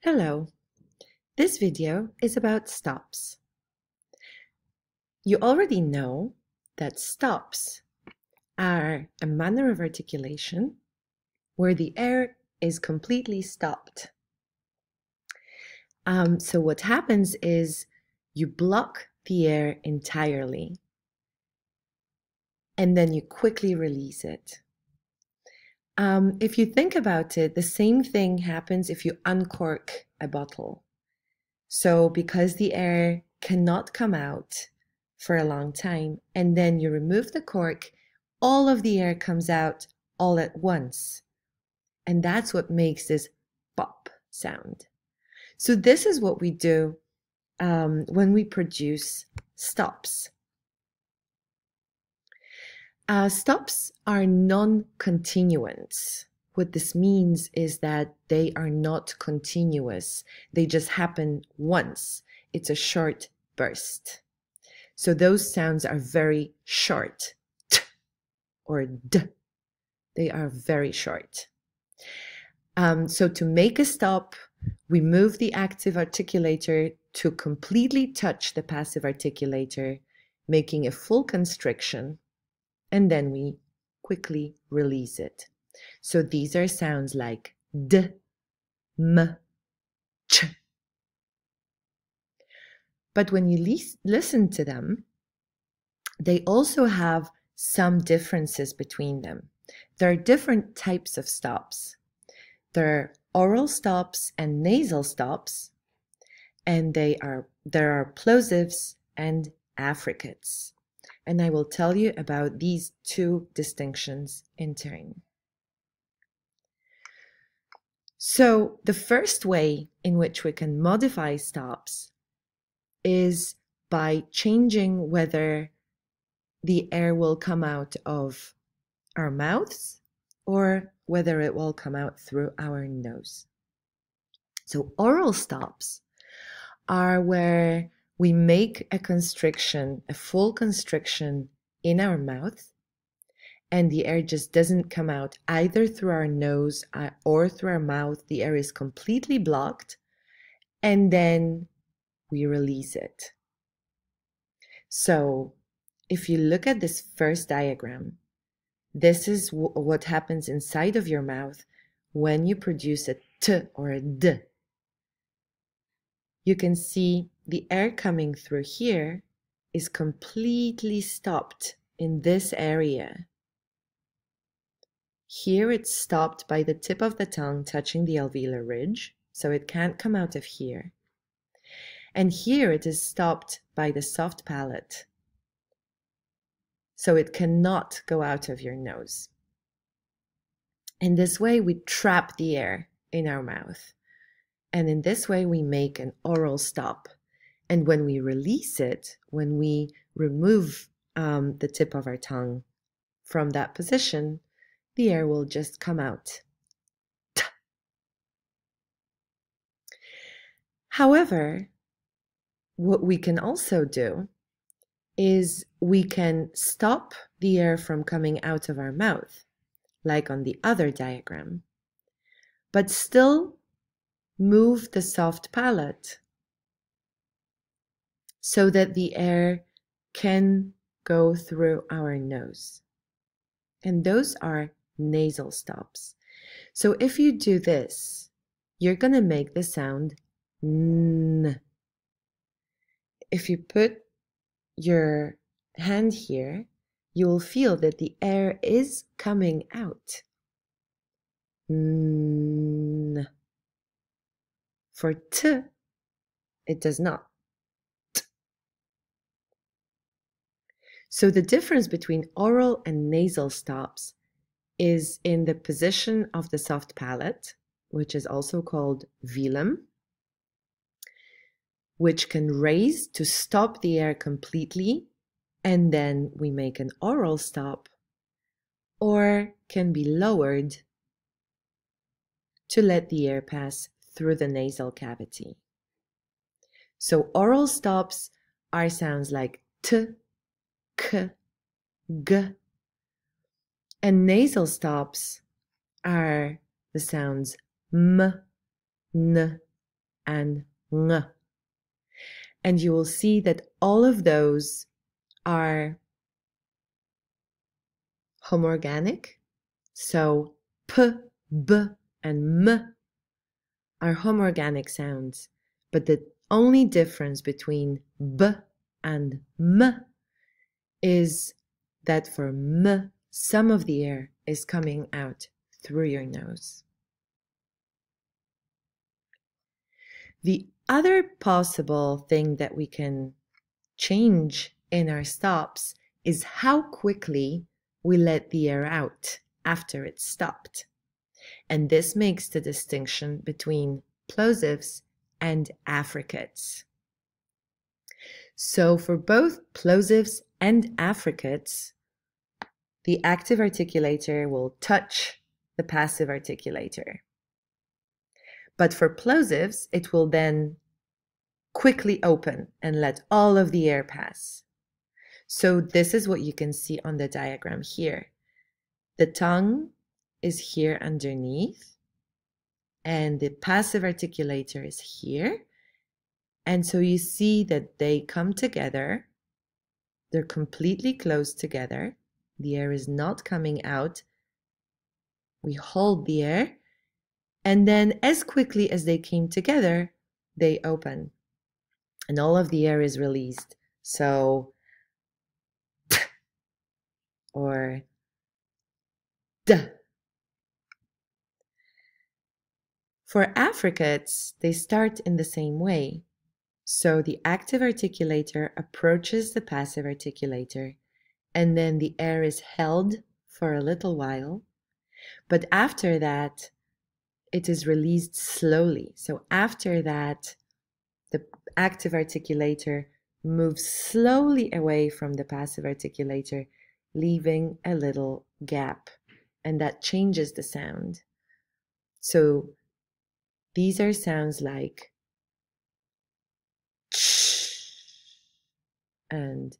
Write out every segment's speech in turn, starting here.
Hello, this video is about stops. You already know that stops are a manner of articulation where the air is completely stopped. So what happens is you block the air entirely and then you quickly release it. If you think about it, the same thing happens if you uncork a bottle. So because the air cannot come out for a long time, and then you remove the cork, all of the air comes out all at once. And that's what makes this pop sound. So this is what we do when we produce stops. Stops are non-continuous. What this means is that they are not continuous. They just happen once. It's a short burst. So those sounds are very short. T or d. They are very short. So to make a stop, we move the active articulator to completely touch the passive articulator, making a full constriction, and then we quickly release it. So these are sounds like d, m, ch. But when you listen to them, they also have some differences between them. There are different types of stops. There are oral stops and nasal stops, and there are plosives and affricates. And I will tell you about these two distinctions in turn. So the first way in which we can modify stops is by changing whether the air will come out of our mouths or whether it will come out through our nose. So oral stops are where we make a constriction, a full constriction in our mouth, and the air just doesn't come out either through our nose or through our mouth. The air is completely blocked, and then we release it. So if you look at this first diagram, this is what happens inside of your mouth when you produce a t or a d. You can see the air coming through here is completely stopped in this area. Here it's stopped by the tip of the tongue touching the alveolar ridge, so it can't come out of here. And here it is stopped by the soft palate, so it cannot go out of your nose. In this way, we trap the air in our mouth. And in this way, we make an oral stop. And when we release it, when we remove the tip of our tongue from that position, the air will just come out. However, what we can also do is we can stop the air from coming out of our mouth, like on the other diagram, but still move the soft palate so that the air can go through our nose. And those are nasal stops. So if you do this, you're going to make the sound n. If you put your hand here, you will feel that the air is coming out. N. For t, it does not. T. So the difference between oral and nasal stops is in the position of the soft palate, which is also called velum, which can raise to stop the air completely, and then we make an oral stop, or can be lowered to let the air pass through the nasal cavity. So oral stops are sounds like t, k, g, and nasal stops are the sounds m, n, and ng. And you will see that all of those are homorganic. So p, b, and m are homorganic sounds. But the only difference between b and m is that for m, some of the air is coming out through your nose. The other possible thing that we can change in our stops is how quickly we let the air out after it's stopped. And this makes the distinction between plosives and affricates. So for both plosives and affricates, the active articulator will touch the passive articulator. But for plosives, it will then quickly open and let all of the air pass. So this is what you can see on the diagram here. The tongue is here underneath, and the passive articulator is here. And so you see that they come together. They're completely closed together. The air is not coming out. We hold the air, and then as quickly as they came together, they open. And all of the air is released. So, or d. For affricates, they start in the same way. So the active articulator approaches the passive articulator, and then the air is held for a little while. But after that, it is released slowly. So after that, the active articulator moves slowly away from the passive articulator, leaving a little gap, and that changes the sound. So these are sounds like ch and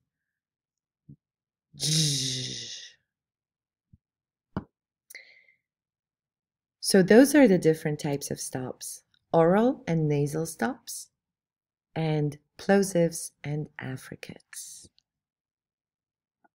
j. So those are the different types of stops: oral and nasal stops, and plosives and affricates.